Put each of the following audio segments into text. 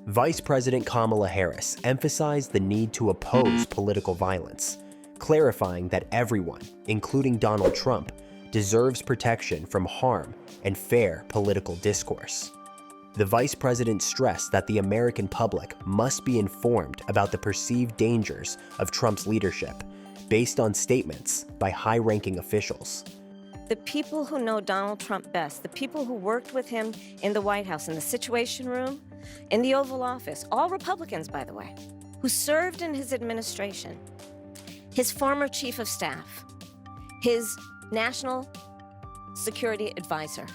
Vice President Kamala Harris emphasized the need to oppose political violence, clarifying that everyone, including Donald Trump, deserves protection from harm and fair political discourse. The vice president stressed that the American public must be informed about the perceived dangers of Trump's leadership based on statements by high-ranking officials. The people who know Donald Trump best, the people who worked with him in the White House, in the Situation Room, in the Oval Office, all Republicans, by the way, who served in his administration, his former chief of staff, his national security advisor,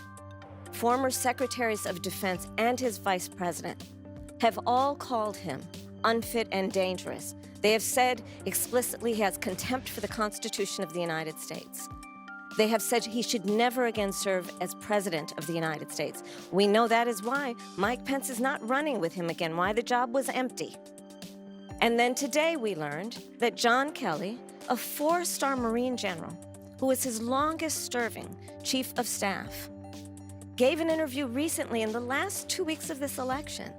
former secretaries of defense, and his vice president have all called him unfit and dangerous. They have said explicitly he has contempt for the Constitution of the United States. They have said he should never again serve as president of the United States. We know that is why Mike Pence is not running with him again, why the job was empty. And then today we learned that John Kelly, a 4-star Marine general, who was his longest-serving chief of staff, gave an interview recently in the last 2 weeks of this election,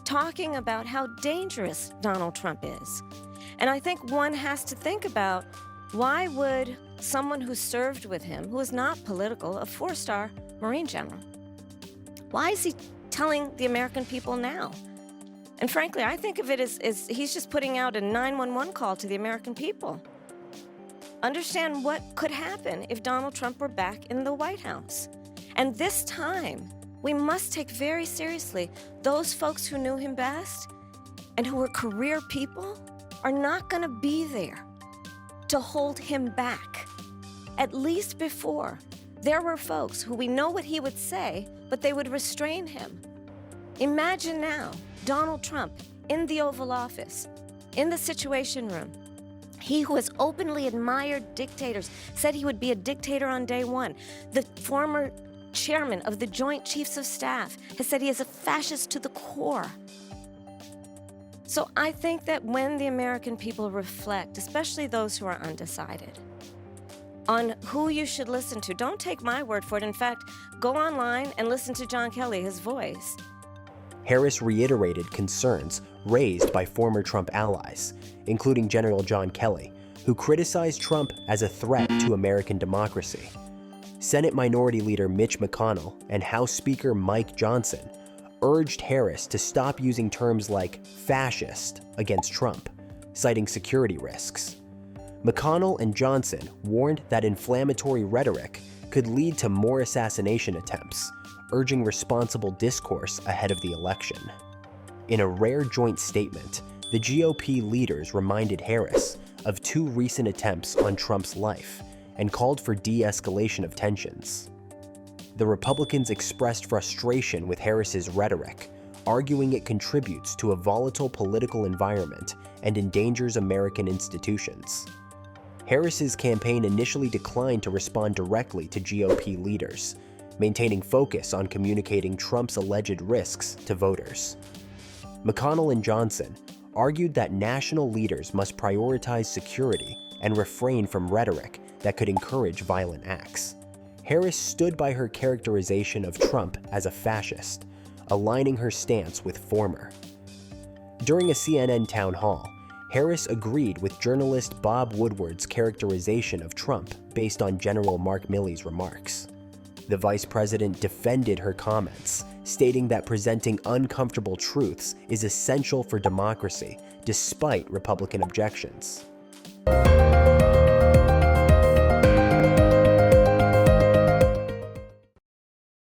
talking about how dangerous Donald Trump is. And I think one has to think about, why would someone who served with him, who is not political, a 4-star Marine general, why is he telling the American people now? And frankly, I think of it as he's just putting out a 911 call to the American people. Understand what could happen if Donald Trump were back in the White House. And this time, we must take very seriously those folks who knew him best and who were career people are not going to be there to hold him back. At least before, there were folks who we know what he would say, but they would restrain him. Imagine now Donald Trump in the Oval Office, in the Situation Room. He who has openly admired dictators, said he would be a dictator on day one. The former chairman of the Joint Chiefs of Staff has said he is a fascist to the core. So I think that when the American people reflect, especially those who are undecided, on who you should listen to, don't take my word for it. In fact, go online and listen to John Kelly, his voice. Harris reiterated concerns raised by former Trump allies, including General John Kelly, who criticized Trump as a threat to American democracy. Senate Minority Leader Mitch McConnell and House Speaker Mike Johnson urged Harris to stop using terms like fascist against Trump, citing security risks. McConnell and Johnson warned that inflammatory rhetoric could lead to more assassination attempts, urging responsible discourse ahead of the election. In a rare joint statement, the GOP leaders reminded Harris of 2 recent attempts on Trump's life and called for de-escalation of tensions. The Republicans expressed frustration with Harris's rhetoric, arguing it contributes to a volatile political environment and endangers American institutions. Harris's campaign initially declined to respond directly to GOP leaders, maintaining focus on communicating Trump's alleged risks to voters. McConnell and Johnson argued that national leaders must prioritize security and refrain from rhetoric that could encourage violent acts. Harris stood by her characterization of Trump as a fascist, aligning her stance with former. During a CNN town hall, Harris agreed with journalist Bob Woodward's characterization of Trump based on General Mark Milley's remarks. The vice president defended her comments, stating that presenting uncomfortable truths is essential for democracy, despite Republican objections.